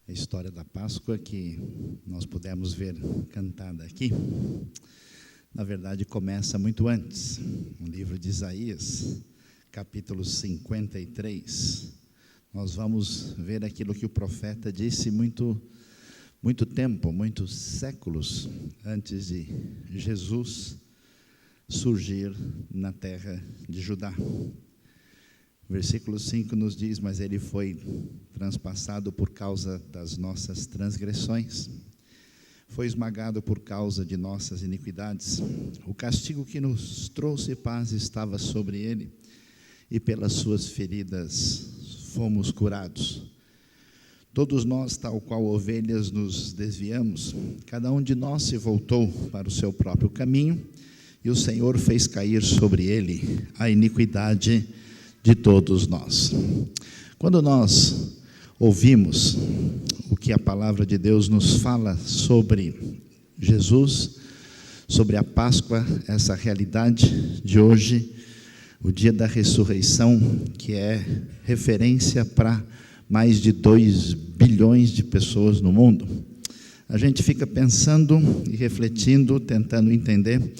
A história da Páscoa que nós pudemos ver cantada aqui, na verdade começa muito antes, no livro de Isaías, capítulo 53. Nós vamos ver aquilo que o profeta disse muito tempo, muitos séculos antes de Jesus surgir na terra de Judá. Versículo 5 nos diz: mas ele foi transpassado por causa das nossas transgressões, foi esmagado por causa de nossas iniquidades. O castigo que nos trouxe paz estava sobre ele, e pelas suas feridas fomos curados. Todos nós, tal qual ovelhas, nos desviamos, cada um de nós se voltou para o seu próprio caminho, e o Senhor fez cair sobre ele a iniquidade de todos nós. Quando nós ouvimos o que a palavra de Deus nos fala sobre Jesus, sobre a Páscoa, essa realidade de hoje, o dia da ressurreição, que é referência para mais de 2 bilhões de pessoas no mundo, a gente fica pensando e refletindo, tentando entender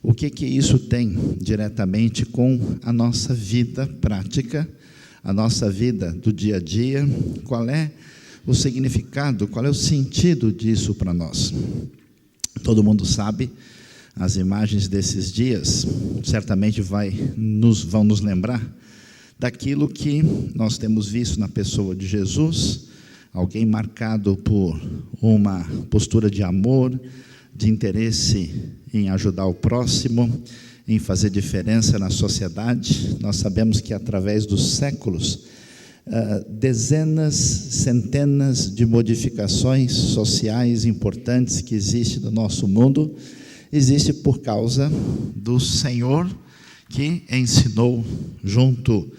o que isso tem diretamente com a nossa vida prática, a nossa vida do dia a dia, qual é o significado, qual é o sentido disso para nós. Todo mundo sabe, as imagens desses dias certamente vão nos lembrar daquilo que nós temos visto na pessoa de Jesus, alguém marcado por uma postura de amor, de interesse em ajudar o próximo, em fazer diferença na sociedade. Nós sabemos que através dos séculos, dezenas, centenas de modificações sociais importantes que existem no nosso mundo, existe por causa do Senhor que ensinou junto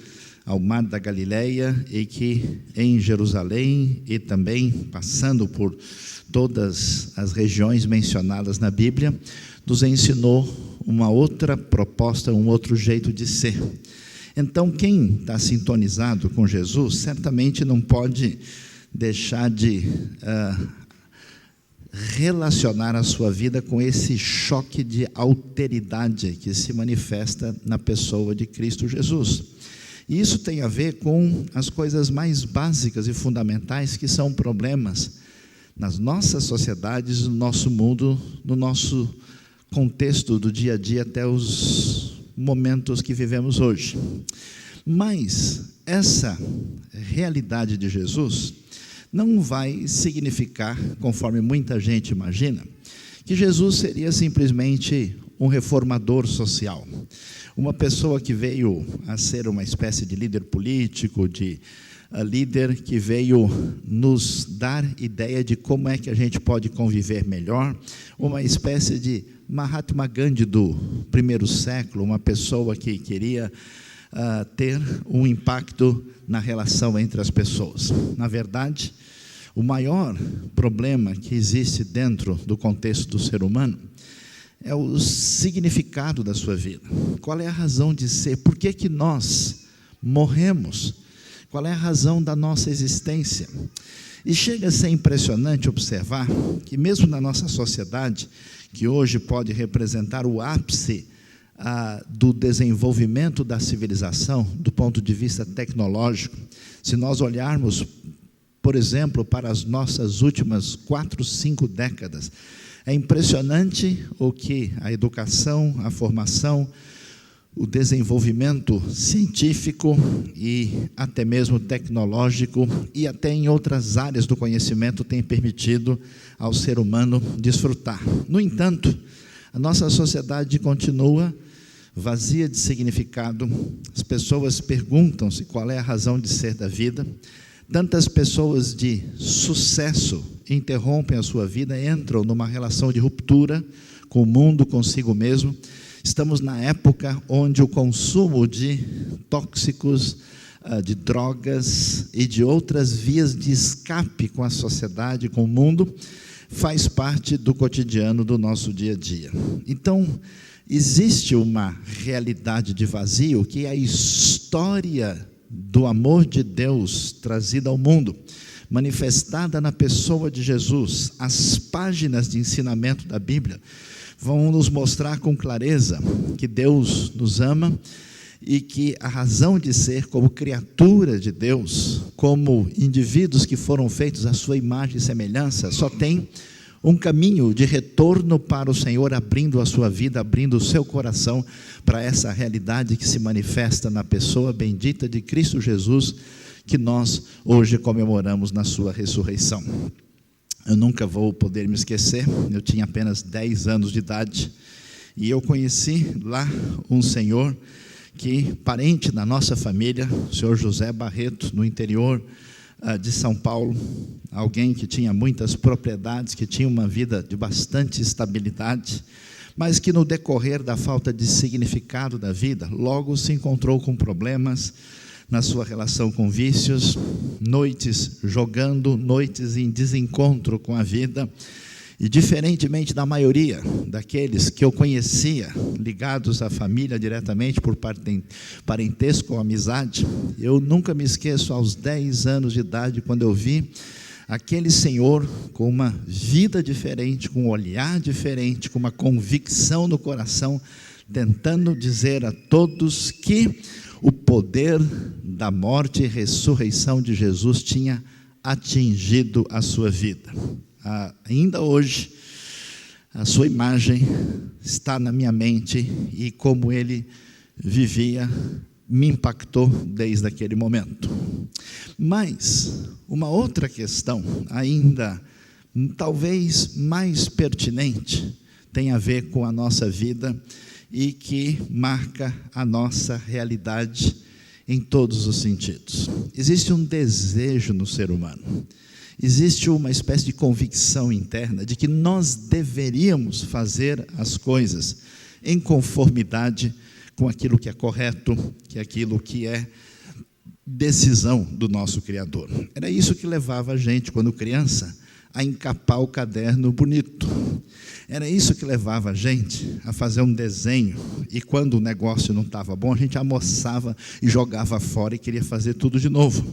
ao Mar da Galileia, e que em Jerusalém e também passando por todas as regiões mencionadas na Bíblia, nos ensinou uma outra proposta, um outro jeito de ser. Então, quem está sintonizado com Jesus, certamente não pode deixar de relacionar a sua vida com esse choque de alteridade que se manifesta na pessoa de Cristo Jesus. E isso tem a ver com as coisas mais básicas e fundamentais que são problemas nas nossas sociedades, no nosso mundo, no nosso contexto do dia a dia, até os momentos que vivemos hoje. Mas essa realidade de Jesus não vai significar, conforme muita gente imagina, que Jesus seria simplesmente um reformador social, uma pessoa que veio a ser uma espécie de líder político, de líder que veio nos dar ideia de como é que a gente pode conviver melhor, uma espécie de Mahatma Gandhi do primeiro século, uma pessoa que queria ter um impacto na relação entre as pessoas. Na verdade, o maior problema que existe dentro do contexto do ser humano é o significado da sua vida. Qual é a razão de ser? Por que nós morremos? Qual é a razão da nossa existência? E chega a ser impressionante observar que mesmo na nossa sociedade, que hoje pode representar o ápice do desenvolvimento da civilização, do ponto de vista tecnológico, se nós olharmos, por exemplo, para as nossas últimas 4, 5 décadas, é impressionante o que a educação, a formação, o desenvolvimento científico e até mesmo tecnológico e até em outras áreas do conhecimento tem permitido ao ser humano desfrutar. No entanto, a nossa sociedade continua vazia de significado. As pessoas perguntam-se qual é a razão de ser da vida. Tantas pessoas de sucesso interrompem a sua vida, entram numa relação de ruptura com o mundo, consigo mesmo. Estamos na época onde o consumo de tóxicos, de drogas e de outras vias de escape com a sociedade, com o mundo, faz parte do cotidiano do nosso dia a dia. Então, existe uma realidade de vazio que é a história do amor de Deus trazida ao mundo, manifestada na pessoa de Jesus. As páginas de ensinamento da Bíblia vão nos mostrar com clareza que Deus nos ama e que a razão de ser como criatura de Deus, como indivíduos que foram feitos à sua imagem e semelhança, só tem um caminho de retorno para o Senhor, abrindo a sua vida, abrindo o seu coração para essa realidade que se manifesta na pessoa bendita de Cristo Jesus, que nós hoje comemoramos na sua ressurreição. Eu nunca vou poder me esquecer, eu tinha apenas 10 anos de idade, e eu conheci lá um senhor que, parente da nossa família, o senhor José Barreto, no interior de São Paulo, alguém que tinha muitas propriedades, que tinha uma vida de bastante estabilidade, mas que no decorrer da falta de significado da vida, logo se encontrou com problemas na sua relação com vícios, noites jogando, noites em desencontro com a vida. E diferentemente da maioria daqueles que eu conhecia, ligados à família diretamente por parentesco ou amizade, eu nunca me esqueço, aos 10 anos de idade, quando eu vi aquele senhor com uma vida diferente, com um olhar diferente, com uma convicção no coração, tentando dizer a todos que o poder da morte e ressurreição de Jesus tinha atingido a sua vida. Ainda hoje, a sua imagem está na minha mente, e como ele vivia me impactou desde aquele momento. Mas uma outra questão, ainda talvez mais pertinente, tem a ver com a nossa vida e que marca a nossa realidade em todos os sentidos. Existe um desejo no ser humano. Existe uma espécie de convicção interna de que nós deveríamos fazer as coisas em conformidade com aquilo que é correto, que é aquilo que é decisão do nosso Criador. Era isso que levava a gente, quando criança, a encapar o caderno bonito. Era isso que levava a gente a fazer um desenho, e quando o negócio não estava bom, a gente amoçava e jogava fora e queria fazer tudo de novo.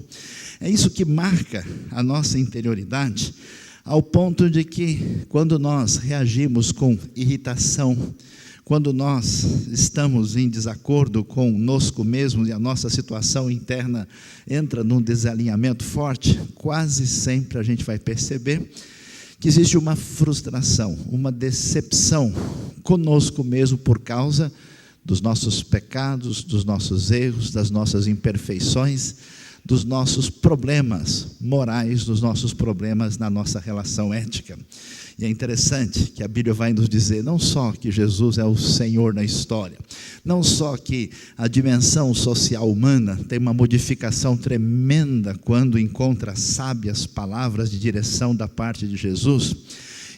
É isso que marca a nossa interioridade, ao ponto de que, quando nós reagimos com irritação, quando nós estamos em desacordo conosco mesmos e a nossa situação interna entra num desalinhamento forte, quase sempre a gente vai perceber que existe uma frustração, uma decepção conosco mesmo por causa dos nossos pecados, dos nossos erros, das nossas imperfeições, dos nossos problemas morais, dos nossos problemas na nossa relação ética. E é interessante que a Bíblia vai nos dizer não só que Jesus é o Senhor na história, não só que a dimensão social humana tem uma modificação tremenda quando encontra sábias palavras de direção da parte de Jesus,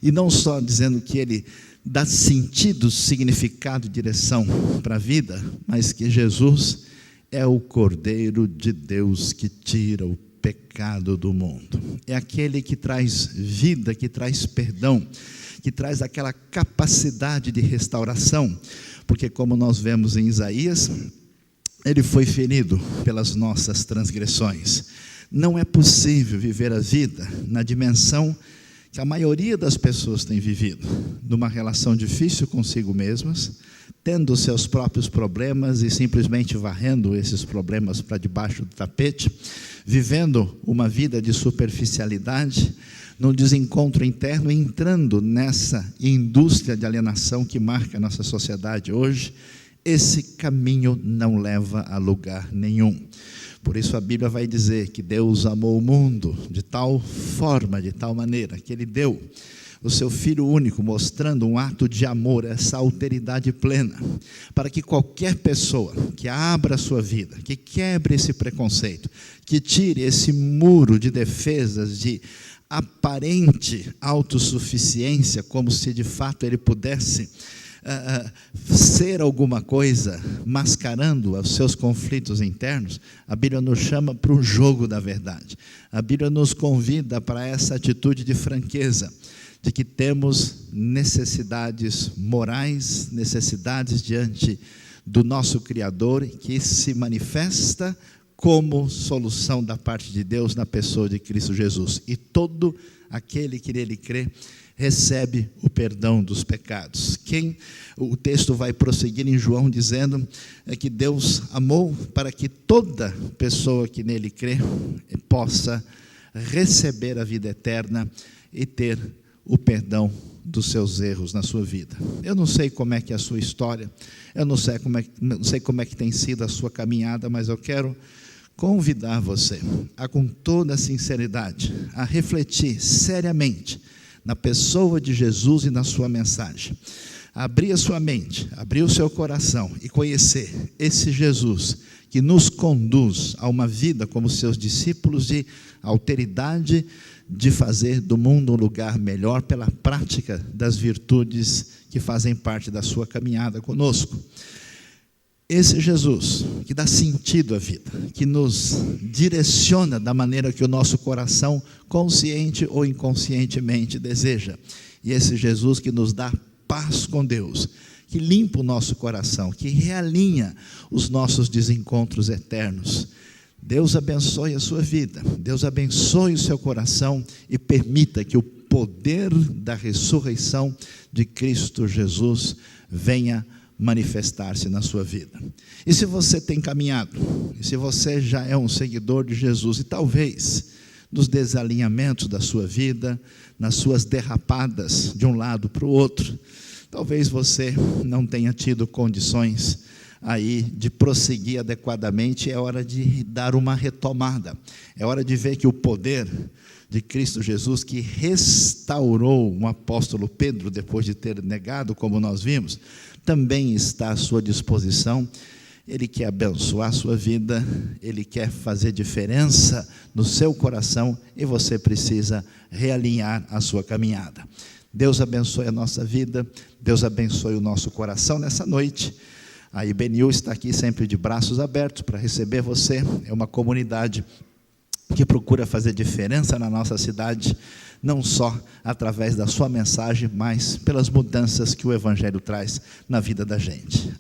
e não só dizendo que ele dá sentido, significado e direção para a vida, mas que Jesus é o Cordeiro de Deus que tira o pecado do mundo. É aquele que traz vida, que traz perdão, que traz aquela capacidade de restauração, porque como nós vemos em Isaías, ele foi ferido pelas nossas transgressões. Não é possível viver a vida na dimensão que a maioria das pessoas tem vivido, numa relação difícil consigo mesmas, tendo seus próprios problemas e simplesmente varrendo esses problemas para debaixo do tapete, vivendo uma vida de superficialidade, num desencontro interno, entrando nessa indústria de alienação que marca a nossa sociedade hoje. Esse caminho não leva a lugar nenhum. Por isso a Bíblia vai dizer que Deus amou o mundo de tal forma, de tal maneira, que Ele deu o seu Filho único, mostrando um ato de amor, essa alteridade plena, para que qualquer pessoa que abra a sua vida, que quebre esse preconceito, que tire esse muro de defesas, de aparente autossuficiência, como se de fato ele pudesse ser alguma coisa, mascarando os seus conflitos internos. A Bíblia nos chama para o jogo da verdade. A Bíblia nos convida para essa atitude de franqueza, de que temos necessidades morais, necessidades diante do nosso Criador, que se manifesta como solução da parte de Deus na pessoa de Cristo Jesus. E todo aquele que nele crê recebe o perdão dos pecados. O texto vai prosseguir em João dizendo que Deus amou para que toda pessoa que nele crê possa receber a vida eterna e ter o perdão dos seus erros na sua vida. Eu não sei como é que é a sua história, eu não sei como é que tem sido a sua caminhada, mas eu quero convidar você a, com toda a sinceridade, a refletir seriamente na pessoa de Jesus e na sua mensagem. Abrir a sua mente, abrir o seu coração e conhecer esse Jesus que nos conduz a uma vida como seus discípulos de alteridade, de fazer do mundo um lugar melhor pela prática das virtudes que fazem parte da sua caminhada conosco. Esse Jesus que dá sentido à vida, que nos direciona da maneira que o nosso coração, consciente ou inconscientemente, deseja. E esse Jesus que nos dá paz com Deus, que limpa o nosso coração, que realinha os nossos desencontros eternos. Deus abençoe a sua vida, Deus abençoe o seu coração e permita que o poder da ressurreição de Cristo Jesus venha manifestar-se na sua vida. E se você tem caminhado, e se você já é um seguidor de Jesus, e talvez nos desalinhamentos da sua vida, nas suas derrapadas de um lado para o outro, talvez você não tenha tido condições aí de prosseguir adequadamente. É hora de dar uma retomada, é hora de ver que o poder de Cristo Jesus, que restaurou um apóstolo Pedro depois de ter negado, como nós vimos, também está à sua disposição. Ele quer abençoar a sua vida, Ele quer fazer diferença no seu coração e você precisa realinhar a sua caminhada. Deus abençoe a nossa vida, Deus abençoe o nosso coração nessa noite. A IBNU está aqui sempre de braços abertos para receber você. É uma comunidade que procura fazer diferença na nossa cidade, não só através da sua mensagem, mas pelas mudanças que o Evangelho traz na vida da gente.